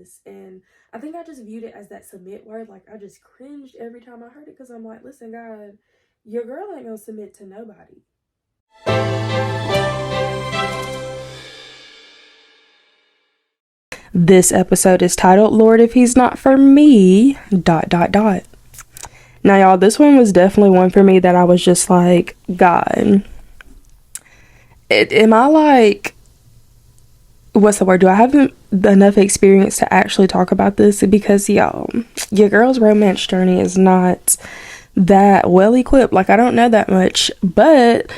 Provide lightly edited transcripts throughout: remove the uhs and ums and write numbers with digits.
this. And I think I just viewed it as that submit word. Like, I just cringed every time I heard it, because I'm like, listen, God, your girl ain't gonna submit to nobody. This episode is titled, Lord, If He's Not For Me, ... Now, y'all, this one was definitely one for me that I was just like, God, am I like, what's the word? Do I have enough experience to actually talk about this? Because, y'all, your girl's romance journey is not that well equipped. Like, I don't know that much, but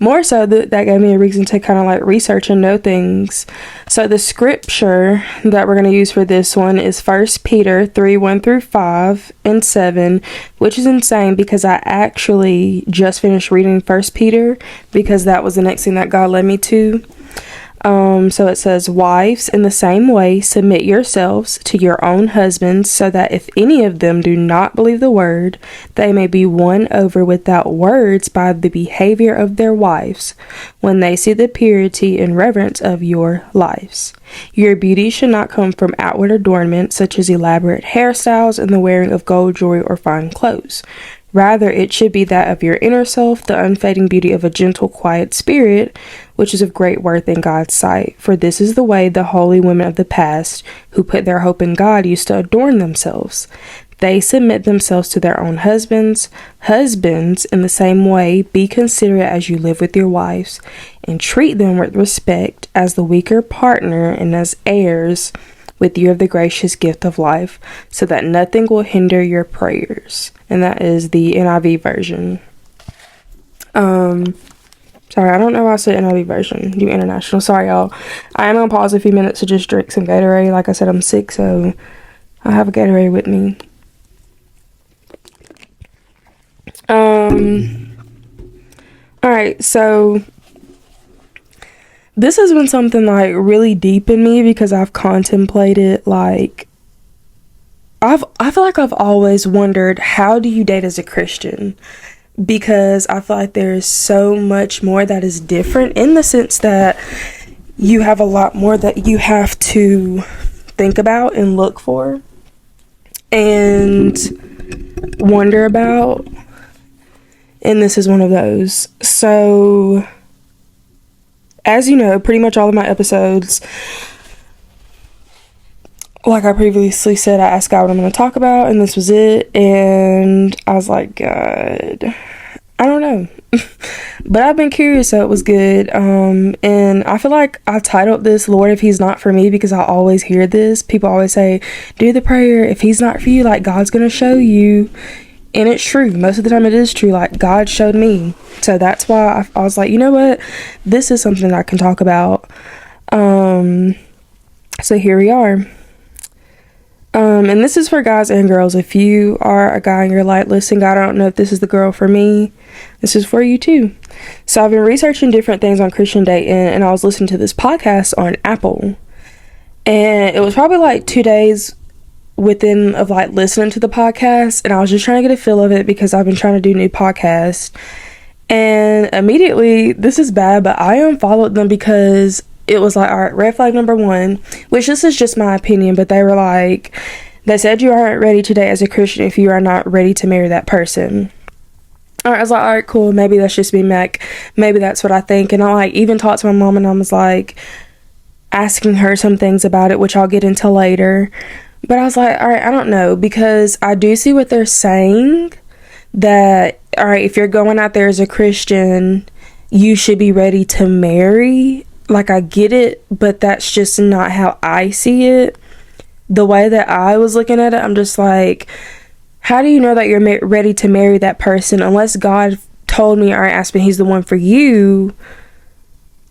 more so that gave me a reason to kind of like research and know things. So the scripture that we're going to use for this one is 1 Peter 3:1-5 and 7, which is insane because I actually just finished reading 1 Peter because that was the next thing that God led me to. So it says, wives, in the same way, submit yourselves to your own husbands, so that if any of them do not believe the word, they may be won over without words by the behavior of their wives, when they see the purity and reverence of your lives. Your beauty should not come from outward adornment, such as elaborate hairstyles and the wearing of gold jewelry or fine clothes. Rather, it should be that of your inner self, the unfading beauty of a gentle, quiet spirit, which is of great worth in God's sight. For this is the way the holy women of the past, who put their hope in God, used to adorn themselves. They submit themselves to their own husbands. Husbands, in the same way, be considerate as you live with your wives, and treat them with respect as the weaker partner and as heirs with you of the gracious gift of life, so that nothing will hinder your prayers. And that is the NIV version. Sorry, I don't know why I said NIV version. You international. Sorry, y'all. I am gonna pause a few minutes to just drink some Gatorade. Like I said, I'm sick, so I have a Gatorade with me. Alright, so this has been something like really deep in me because I've contemplated, like, I feel like I've always wondered, how do you date as a Christian? Because I feel like there's so much more that is different, in the sense that you have a lot more that you have to think about and look for and wonder about. And this is one of those. So, as you know, pretty much all of my episodes, like I previously said, I asked God what I'm going to talk about, and this was it. And I was like, God, I don't know. But I've been curious, so it was good. And I feel like I titled this, Lord, If He's Not For Me, because I always hear this. People always say, do the prayer. If He's not for you, like, God's going to show you. And it's true. Most of the time it is true. Like, God showed me. So that's why I was like, you know what? This is something I can talk about. So here we are. And this is for guys and girls. If you are a guy and you're like, listen, God, I don't know if this is the girl for me, this is for you too. So I've been researching different things on Christian dating, and I was listening to this podcast on Apple. And it was probably like 2 days within of like listening to the podcast, and I was just trying to get a feel of it because I've been trying to do new podcasts. And immediately, this is bad, but I unfollowed them because it was like, all right, red flag number 1, which this is just my opinion, but they were like, they said you aren't ready today as a Christian if you are not ready to marry that person. All right, I was like, all right, cool, maybe that's just me, Mac. Maybe that's what I think. And I like even talked to my mom, and I was like asking her some things about it, which I'll get into later. But I was like, all right, I don't know, because I do see what they're saying, that, all right, if you're going out there as a Christian, you should be ready to marry. Like, I get it, but that's just not how I see it. The way that I was looking at it, I'm just like, how do you know that you're ready to marry that person? Unless God told me, all right, Aspen, he's the one for you,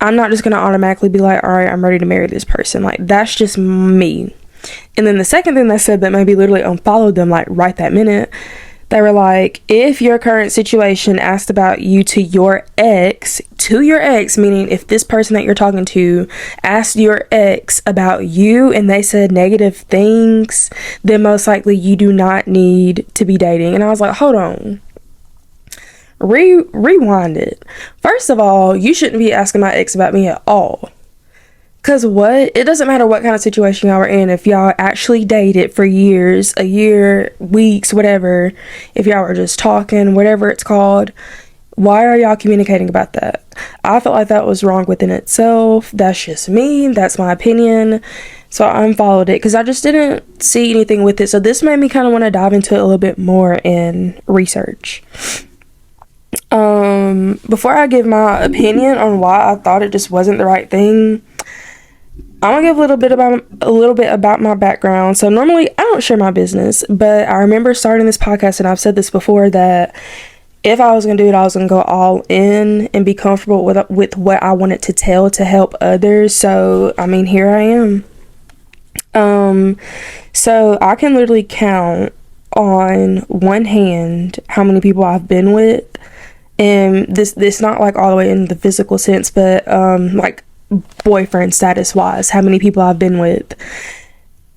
I'm not just going to automatically be like, all right, I'm ready to marry this person. Like, that's just me. And then the second thing they said that maybe literally unfollowed them, like, right that minute, they were like, if your current situation asked about you to your ex, meaning if this person that you're talking to asked your ex about you and they said negative things, then most likely you do not need to be dating. And I was like, hold on. Rewind it. First of all, you shouldn't be asking my ex about me at all. Because what? It doesn't matter what kind of situation y'all are in. If y'all actually dated for years, a year, weeks, whatever, if y'all are just talking, whatever it's called, why are y'all communicating about that? I felt like that was wrong within itself. That's just me. That's my opinion. So I unfollowed it because I just didn't see anything with it. So this made me kind of want to dive into it a little bit more in research. Before I give my opinion on why I thought it just wasn't the right thing, I'm gonna give a little bit about my background. So normally I don't share my business, but I remember starting this podcast, and I've said this before, that if I was gonna do it, I was gonna go all in and be comfortable with what I wanted to tell to help others. So I mean, here I am. So I can literally count on one hand how many people I've been with, and this not like all the way in the physical sense, but like boyfriend status wise, how many people I've been with.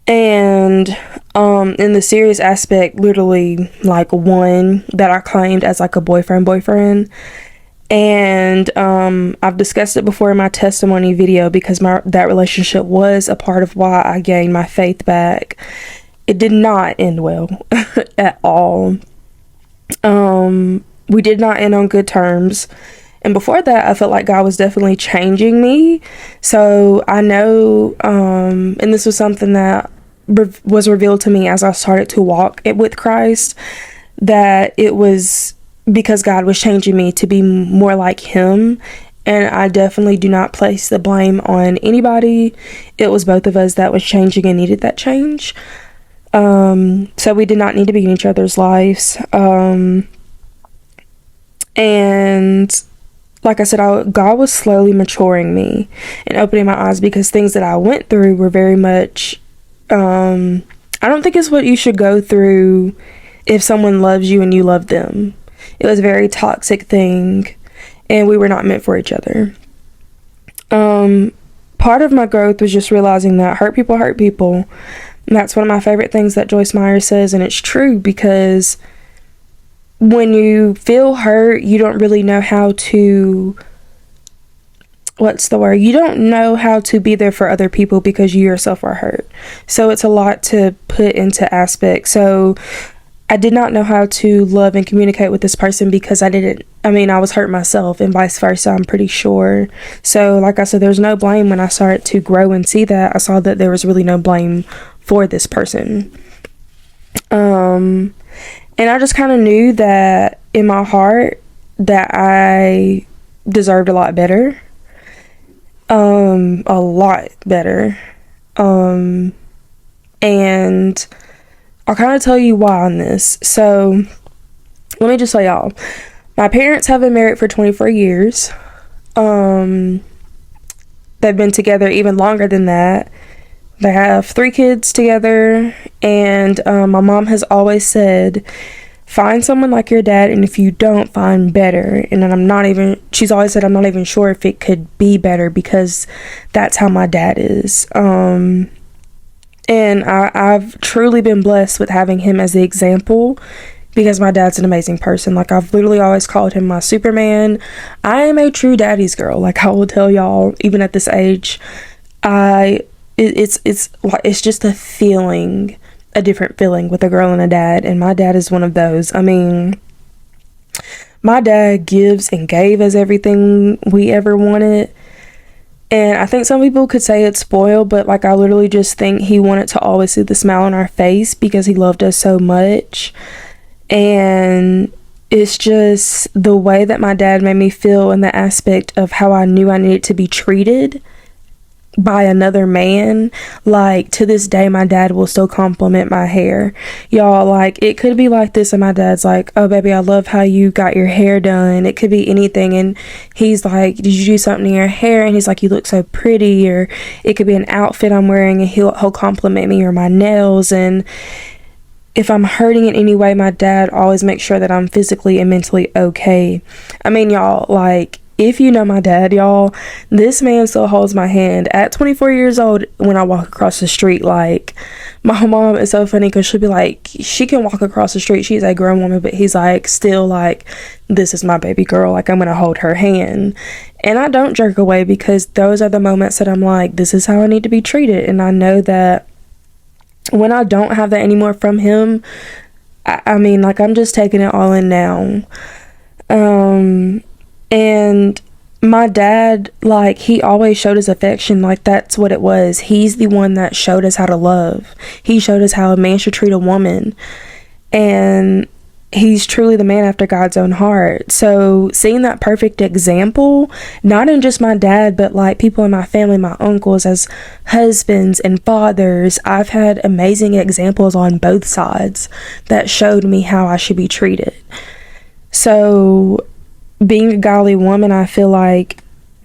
And in the serious aspect, literally like one that I claimed as like a boyfriend. And I've discussed it before in my testimony video, because that relationship was a part of why I gained my faith back. It did not end well at all. We did not end on good terms. And before that, I felt like God was definitely changing me. So I know, and this was something that was revealed to me as I started to walk with Christ, that it was because God was changing me to be more like Him. And I definitely do not place the blame on anybody. It was both of us that was changing and needed that change. So we did not need to be in each other's lives. And like I said, God was slowly maturing me and opening my eyes, because things that I went through were very much, I don't think it's what you should go through if someone loves you and you love them. It was a very toxic thing, and we were not meant for each other. Part of my growth was just realizing that hurt people hurt people. And that's one of my favorite things that Joyce Meyer says, and it's true, because when you feel hurt, you don't really know how to, you don't know how to be there for other people because you yourself are hurt. So it's a lot to put into aspect. So I did not know how to love and communicate with this person because I was hurt myself, and vice versa, I'm pretty sure. So like I said, there's no blame. When I started to grow and see that, I saw that there was really no blame for this person. And I just kind of knew that in my heart that I deserved a lot better. A lot better. And I'll kind of tell you why on this. So let me just tell y'all, my parents have been married for 24 years. They've been together even longer than that. They have 3 kids together, and my mom has always said, find someone like your dad, and if you don't, find better. And she's always said, I'm not even sure if it could be better, because that's how my dad is. And I've truly been blessed with having him as the example, because my dad's an amazing person. Like, I've literally always called him my Superman. I am a true daddy's girl. Like, I will tell y'all, even at this age, it's just a feeling, a different feeling with a girl and a dad, and my dad is one of those. I mean, my dad gives and gave us everything we ever wanted, and I think some people could say it's spoiled, but like, I literally just think he wanted to always see the smile on our face because he loved us so much. And it's just the way that my dad made me feel in the aspect of how I knew I needed to be treated by another man. Like, to this day, my dad will still compliment my hair, y'all. Like, it could be like this, and my dad's like, oh baby, I love how you got your hair done. It could be anything, and he's like, did you do something in your hair? And he's like, you look so pretty. Or it could be an outfit I'm wearing, and he'll compliment me, or my nails. And if I'm hurting in any way, my dad always makes sure that I'm physically and mentally okay. I mean, y'all, like, if you know my dad, y'all, this man still holds my hand at 24 years old when I walk across the street. Like, My mom is so funny because she'll be like, she can walk across the street, she's a grown woman, but he's like, still like, this is my baby girl, like I'm gonna hold her hand. And I don't jerk away, because those are the moments that I'm like, this is how I need to be treated. And I know that when I don't have that anymore from him, I mean, like, I'm just taking it all in now. And my dad, like, he always showed his affection. Like, that's what it was. He's the one that showed us how to love. He showed us how a man should treat a woman. And he's truly the man after God's own heart. So seeing that perfect example, not in just my dad, but like people in my family, my uncles as husbands and fathers, I've had amazing examples on both sides that showed me how I should be treated. So being a godly woman, I feel like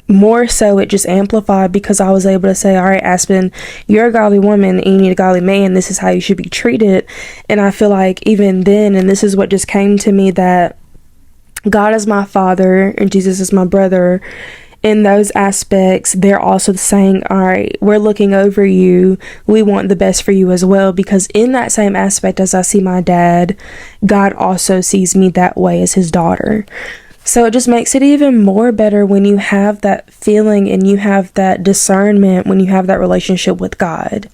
more so it just amplified, because I was able to say, all right, Aspen, you're a godly woman and you need a godly man. This is how you should be treated. And I feel like even then, and this is what just came to me, that God is my father and Jesus is my brother. In those aspects, they're also saying, all right, we're looking over you. We want the best for you as well. Because in that same aspect, as I see my dad, God also sees me that way as his daughter. So it just makes it even more better when you have that feeling and you have that discernment, when you have that relationship with God,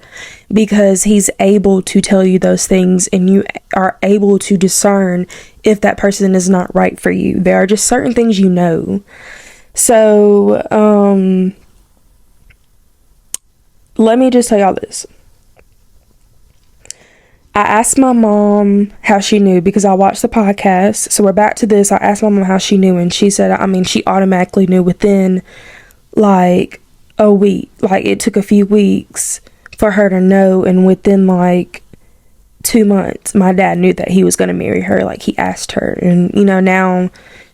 because he's able to tell you those things and you are able to discern if that person is not right for you. There are just certain things you know. So let me just tell y'all this. I asked my mom how she knew, because I watched the podcast. So we're back to this. I asked my mom how she knew, and she said, I mean, she automatically knew within like a week. Like, it took a few weeks for her to know, and within like 2 months, my dad knew that he was going to marry her. Like, he asked her, and you know, now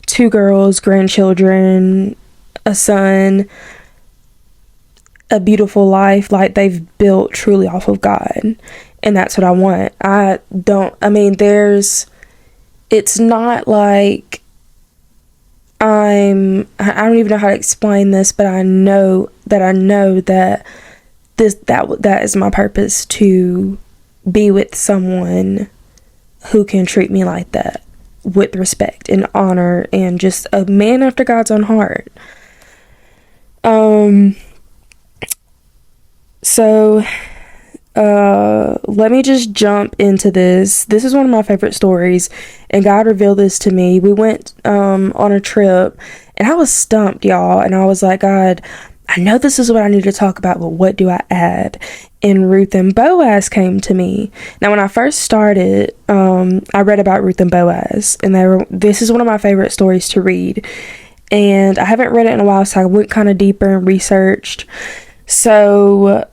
2 girls, grandchildren, a son, a beautiful life. Like, they've built truly off of God. And that's what I want. It's not like I don't even know how to explain this, but I know that that is my purpose, to be with someone who can treat me like that, with respect and honor, and just a man after God's own heart. So let me just jump into this. This is one of my favorite stories, and God revealed this to me. We went on a trip, and I was stumped, y'all, and I was like, God, I know this is what I need to talk about, but what do I add? And Ruth and Boaz came to me. Now, when I first started, I read about Ruth and Boaz, and this is one of my favorite stories to read, and I haven't read it in a while, so I went kind of deeper and researched. So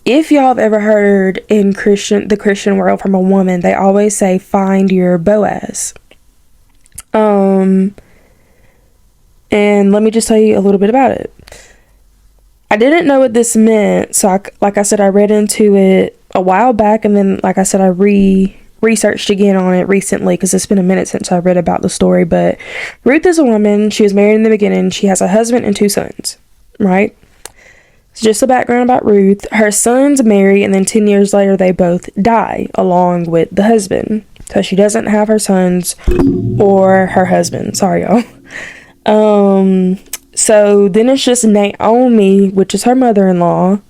if y'all have ever heard in the Christian world from a woman, they always say, find your Boaz. And let me just tell you a little bit about it. I didn't know what this meant, so like I said, I read into it a while back, and then, like I said, I researched again on it recently, because it's been a minute since I read about the story. But Ruth is a woman. She was married in the beginning. She has a husband and 2 sons, right? So just a background about Ruth. Her sons marry, and then 10 years later, they both die along with the husband. So she doesn't have her sons or her husband. Sorry, y'all. So then it's just Naomi, which is her mother-in-law,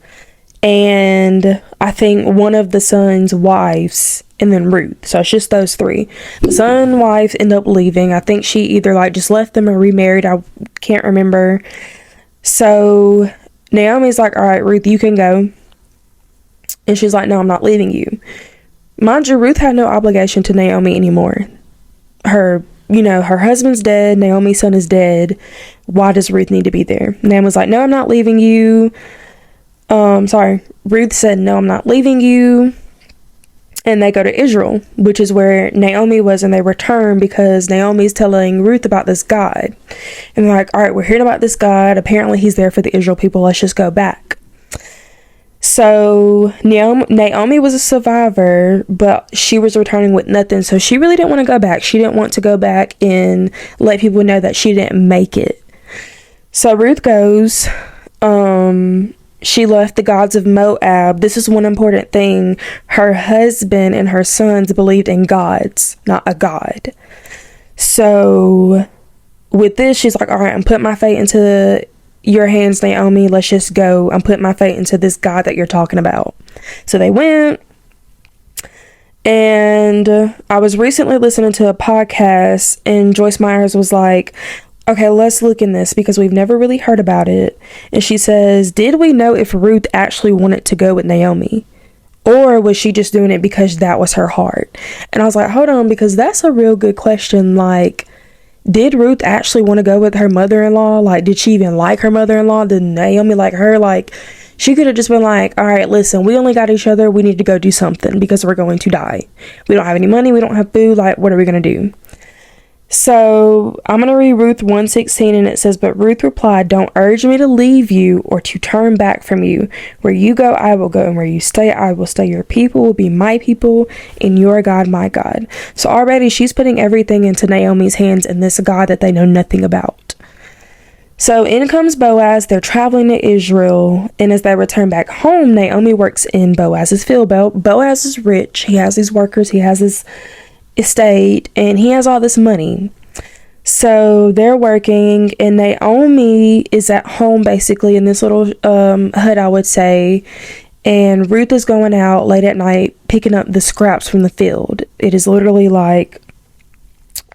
and I think one of the sons' wives, and then Ruth. So it's just those 3. The son and wife end up leaving. I think she either like just left them or remarried. I can't remember. So Naomi's like, all right, Ruth, you can go. And she's like, no, I'm not leaving you. Mind you, Ruth had no obligation to Naomi anymore. Her husband's dead. Naomi's son is dead. Why does Ruth need to be there? Naomi's like, no, I'm not leaving you. Ruth said, no, I'm not leaving you. And they go to Israel, which is where Naomi was, and they return because Naomi's telling Ruth about this God. And they're like, all right, we're hearing about this God. Apparently he's there for the Israel people. Let's just go back. So Naomi was a survivor, but she was returning with nothing. So she really didn't want to go back. She didn't want to go back and let people know that she didn't make it. So Ruth goes. she left the gods of Moab. This is one important thing. Her husband and her sons believed in gods, not a god. So with this, she's like, all right, I'm putting my fate into your hands, Naomi. Let's just go. I'm putting my fate into this God that you're talking about. So they went. And I was recently listening to a podcast, and Joyce Myers was like, okay, let's look in this because we've never really heard about it. And she says, did we know if Ruth actually wanted to go with Naomi? Or was she just doing it because that was her heart? And I was like, hold on, because that's a real good question. Like, did Ruth actually want to go with her mother-in-law? Like, did she even like her mother-in-law? Did Naomi like her? Like, she could have just been like, all right, listen, we only got each other. We need to go do something because we're going to die. We don't have any money. We don't have food. Like, what are we going to do? So I'm going to read Ruth 1:16, and it says, but Ruth replied, don't urge me to leave you or to turn back from you. Where you go, I will go, and where you stay, I will stay. Your people will be my people, and your God, my God. So already she's putting everything into Naomi's hands and this God that they know nothing about. So in comes Boaz. They're traveling to Israel, and as they return back home, Naomi works in Boaz's field. Boaz is rich. He has these workers. He has his estate, and he has all this money. So they're working, and Naomi is at home basically in this little hut, I would say, and Ruth is going out late at night picking up the scraps from the field. It is literally like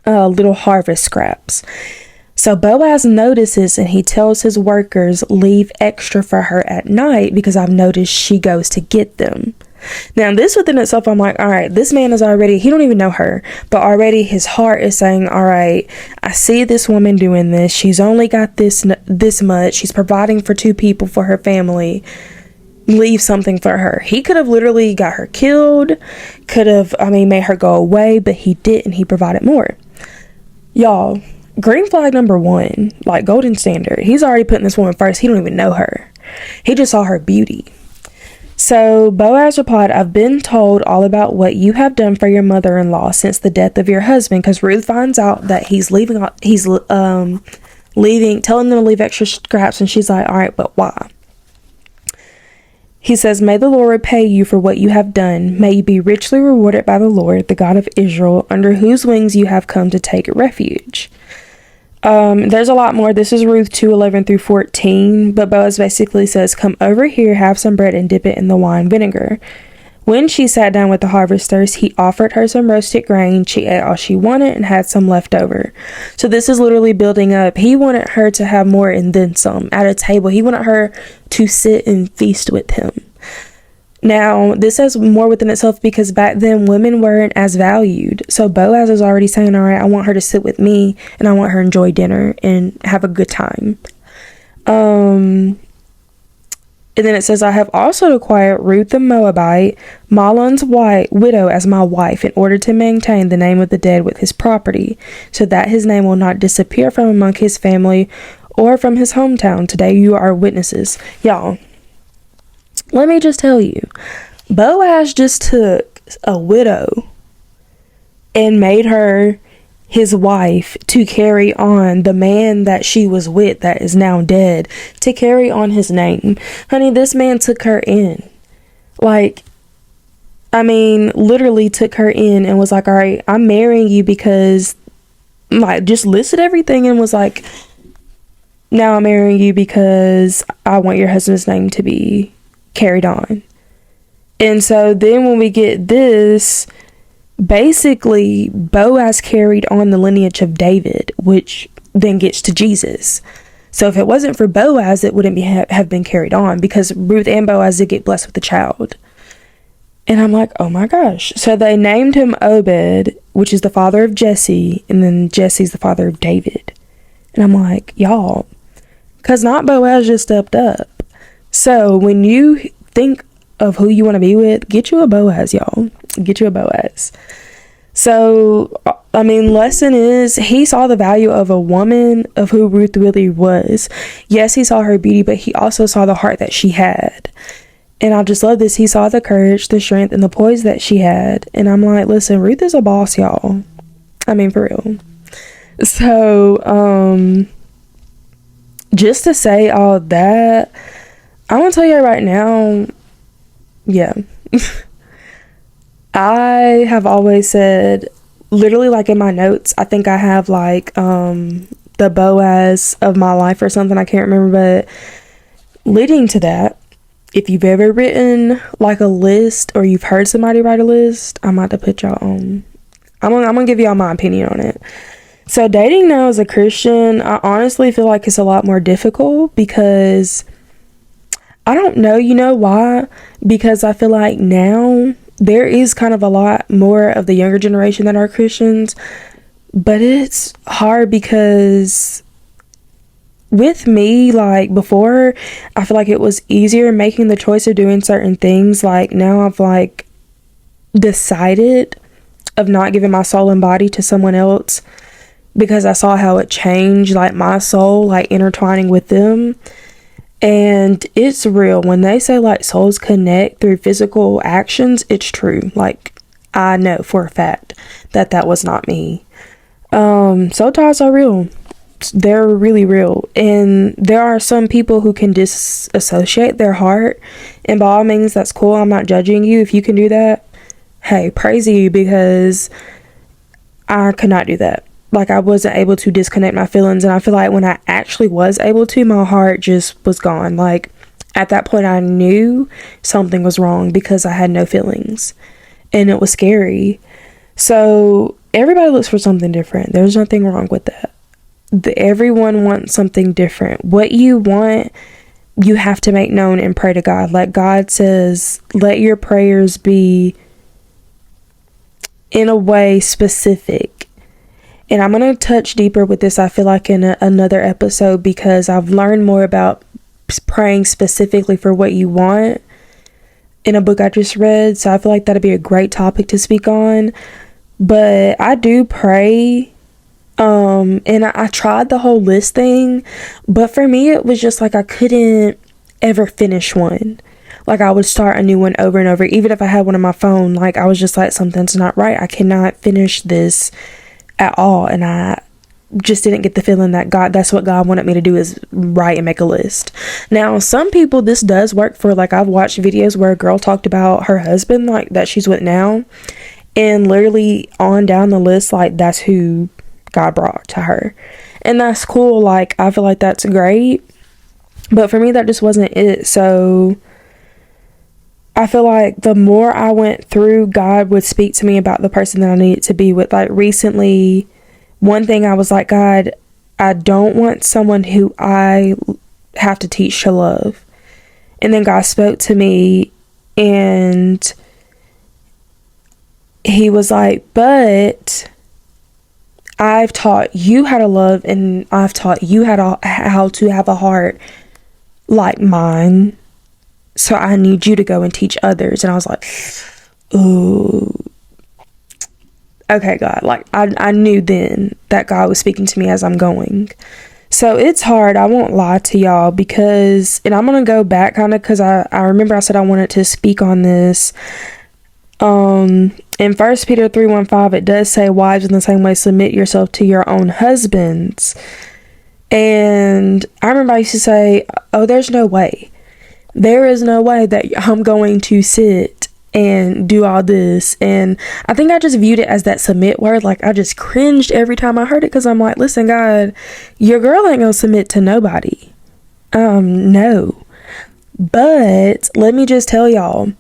little harvest scraps. So Boaz notices, and he tells his workers, leave extra for her at night because I've noticed she goes to get them. Now, this within itself, I'm like, all right, this man is already, he don't even know her, but already his heart is saying, all right, I see this woman doing this. She's only got this much. She's providing for 2 people for her family. Leave something for her. He could have literally got her killed, could have, made her go away, but he didn't. He provided more. Y'all, green flag number 1, like golden standard. He's already putting this woman first. He don't even know her. He just saw her beauty. So Boaz replied, I've been told all about what you have done for your mother-in-law since the death of your husband, because Ruth finds out that he's leaving, telling them to leave extra scraps, and she's like, all right, but why? He says, may the Lord repay you for what you have done. May you be richly rewarded by the Lord, the God of Israel, under whose wings you have come to take refuge. There's a lot more. This is Ruth 2:11 through 14, but Boaz basically says, come over here, have some bread and dip it in the wine vinegar. When she sat down with the harvesters, he offered her some roasted grain. She ate all she wanted and had some left over. So this is literally building up. He wanted her to have more and then some at a table. He wanted her to sit and feast with him. Now, this has more within itself because back then women weren't as valued. So Boaz is already saying, all right, I want her to sit with me and I want her to enjoy dinner and have a good time. And then it says, I have also acquired Ruth the Moabite, Mahlon's widow, as my wife in order to maintain the name of the dead with his property, so that his name will not disappear from among his family or from his hometown. Today you are witnesses. Y'all, let me just tell you, Boaz just took a widow and made her his wife to carry on the man that she was with that is now dead, to carry on his name. Honey, this man took her in. Literally took her in and was like, all right, I'm marrying you because, just listed everything and was like, now I'm marrying you because I want your husband's name to be carried on. And so then when we get this, basically Boaz carried on the lineage of David, which then gets to Jesus. So if it wasn't for Boaz, it wouldn't have been carried on, because Ruth and Boaz did get blessed with a child. And I'm like, oh my gosh. So they named him Obed, which is the father of Jesse, and then Jesse's the father of David. And I'm like, y'all, because not Boaz just stepped up. So when you think of who you want to be with, get you a Boaz, y'all. Get you a Boaz. So, lesson is, he saw the value of a woman, of who Ruth really was. Yes, he saw her beauty, but he also saw the heart that she had. And I just love this. He saw the courage, the strength, and the poise that she had. And I'm like, listen, Ruth is a boss, y'all. For real. So, just to say all that, I want to tell you right now, yeah. I have always said, literally, like in my notes, I think I have like the Boaz of my life or something. I can't remember, but leading to that, if you've ever written like a list or you've heard somebody write a list, I'm about to put y'all on. I'm gonna give y'all my opinion on it. So dating now as a Christian, I honestly feel like it's a lot more difficult because I don't know, you know why? Because I feel like now there is kind of a lot more of the younger generation that are Christians, but it's hard because with me, like before, I feel like it was easier making the choice of doing certain things. Like now I've like decided of not giving my soul and body to someone else because I saw how it changed like my soul, like intertwining with them. And it's real. When they say like souls connect through physical actions, it's true. Like I know for a fact that that was not me. Soul ties are real. They're really real. And there are some people who can disassociate their heart. And by all means, that's cool. I'm not judging you. If you can do that, hey, praise you, because I could not do that. Like I wasn't able to disconnect my feelings, and I feel like when I actually was able to, my heart just was gone. Like at that point I knew something was wrong because I had no feelings, and it was scary. So everybody looks for something different. There's nothing wrong with that. Everyone wants something different. What you want, you have to make known and pray to God. Like God says, let your prayers be in a way specific. And I'm going to touch deeper with this, I feel like, in another episode, because I've learned more about praying specifically for what you want in a book I just read. So I feel like that'd be a great topic to speak on. But I do pray. And I tried the whole list thing. But for me, it was just like I couldn't ever finish one. Like I would start a new one over and over. Even if I had one on my phone, like I was just like, something's not right. I cannot finish this at all. And I just didn't get the feeling that that's what God wanted me to do, is write and make a list. Now some people this does work for. Like I've watched videos where a girl talked about her husband, like that she's with now, and literally on down the list, like that's who God brought to her, and that's cool. Like I feel like that's great, but for me that just wasn't it. So I feel like the more I went through, God would speak to me about the person that I needed to be with. Like recently, one thing I was like, God, I don't want someone who I have to teach to love. And then God spoke to me and he was like, but I've taught you how to love, and I've taught you how to have a heart like mine. So I need you to go and teach others. And I was like, ooh, okay, God. Like I knew then that God was speaking to me as I'm going. So it's hard. I won't lie to y'all, because, and I'm going to go back kind of, because I remember I said I wanted to speak on this. In 1 Peter 3:1-5, it does say, wives, in the same way, submit yourself to your own husbands. And I remember I used to say, oh, there's no way. There is no way that I'm going to sit and do all this. And I think I just viewed it as that submit word. Like I just cringed every time I heard it, because I'm like, listen, God, your girl ain't gonna submit to nobody. No. But let me just tell y'all,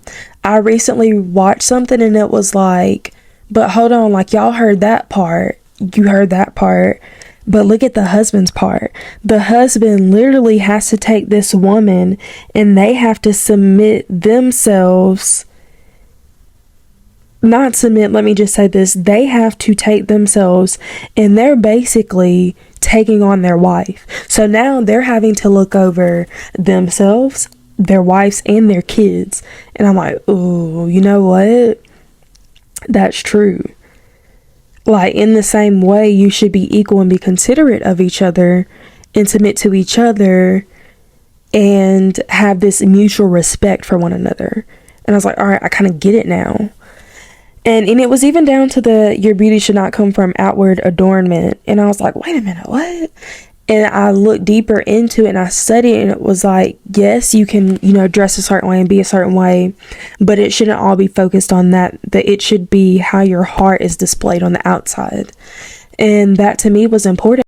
I recently watched something and it was like, but hold on, like y'all heard that part. You heard that part. But look at the husband's part. The husband literally has to take this woman and they have to submit themselves. Not submit, let me just say this. They have to take themselves, and they're basically taking on their wife. So now they're having to look over themselves, their wives, and their kids. And I'm like, ooh, you know what? That's true. Like, in the same way, you should be equal and be considerate of each other and submit to each other and have this mutual respect for one another. And I was like, all right, I kind of get it now. And it was even down to your beauty should not come from outward adornment. And I was like, wait a minute, what? And I looked deeper into it and I studied it, and it was like, yes, you can, dress a certain way and be a certain way, but it shouldn't all be focused on that it should be how your heart is displayed on the outside. And that to me was important.